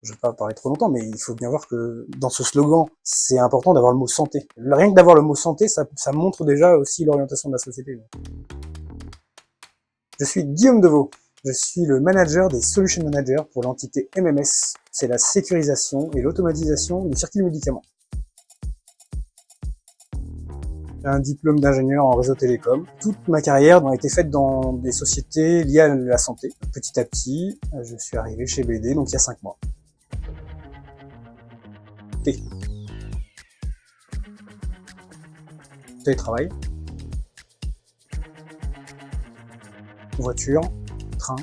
Je vais pas parler trop longtemps, mais il faut bien voir que dans ce slogan, c'est important d'avoir le mot santé. Rien que d'avoir le mot santé, ça montre déjà aussi l'orientation de la société. Je suis Guillaume Deveau. Je suis le manager des Solution Managers pour l'entité MMS. C'est la sécurisation et l'automatisation du circuit du médicament. J'ai un diplôme d'ingénieur en réseau télécom. Toute ma carrière a été faite dans des sociétés liées à la santé. Petit à petit, je suis arrivé chez BD, donc il y a 5 mois. Télétravail, voiture, train.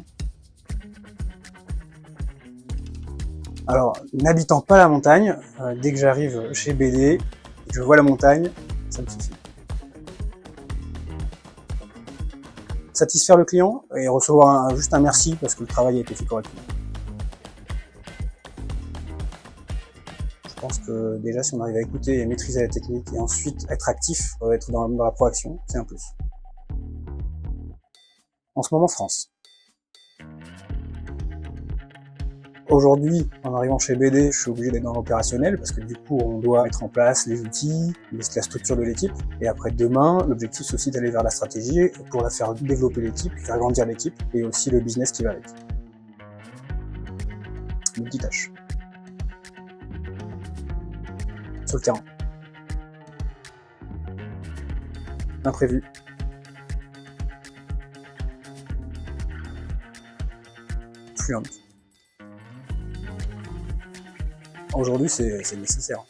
Alors, n'habitant pas la montagne, dès que j'arrive chez BD, je vois la montagne, ça me suffit. Satisfaire le client et recevoir juste un merci parce que le travail a été fait correctement. Je pense que déjà, si on arrive à écouter et maîtriser la technique et ensuite être actif, être dans la proaction, c'est un plus. En ce moment, France. Aujourd'hui, en arrivant chez BD, je suis obligé d'être dans l'opérationnel parce que du coup, on doit mettre en place les outils, la structure de l'équipe. Et après, demain, l'objectif, c'est aussi d'aller vers la stratégie pour la faire développer l'équipe, faire grandir l'équipe et aussi le business qui va avec. Multitâche. Sur le terrain. Imprévu. Fluent. Aujourd'hui, c'est nécessaire.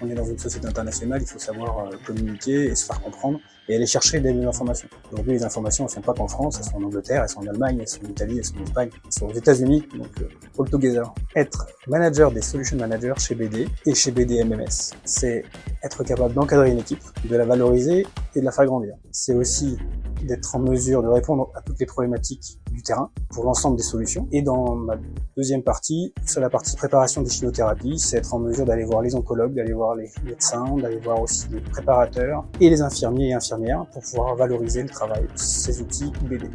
On est dans une société internationale, il faut savoir communiquer et se faire comprendre et aller chercher des informations. Aujourd'hui, les informations ne sont pas qu'en France, elles sont en Angleterre, elles sont en Allemagne, elles sont en Italie, elles sont en Espagne, elles sont aux États-Unis, donc all together. Être manager des solution managers chez BD et chez BD MMS, c'est être capable d'encadrer une équipe, de la valoriser et de la faire grandir. C'est aussi d'être en mesure de répondre à toutes les problématiques du terrain pour l'ensemble des solutions. Et dans ma deuxième partie, sur la partie préparation des chimiothérapies, c'est être en mesure d'aller voir les oncologues, d'aller voir les médecins, d'aller voir aussi les préparateurs et les infirmiers et infirmières pour pouvoir valoriser le travail de ces outils BD.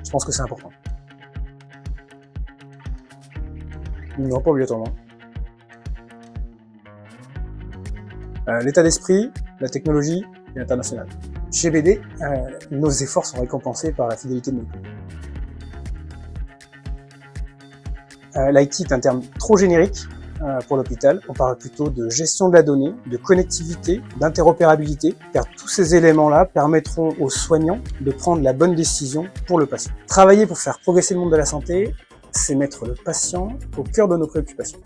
Je pense que c'est important. Non, pas obligatoirement. L'état d'esprit, la technologie et l'international. Chez BD, nos efforts sont récompensés par la fidélité de nos clients. L'IT est un terme trop générique pour l'hôpital. On parle plutôt de gestion de la donnée, de connectivité, d'interopérabilité, car tous ces éléments-là permettront aux soignants de prendre la bonne décision pour le patient. Travailler pour faire progresser le monde de la santé, c'est mettre le patient au cœur de nos préoccupations.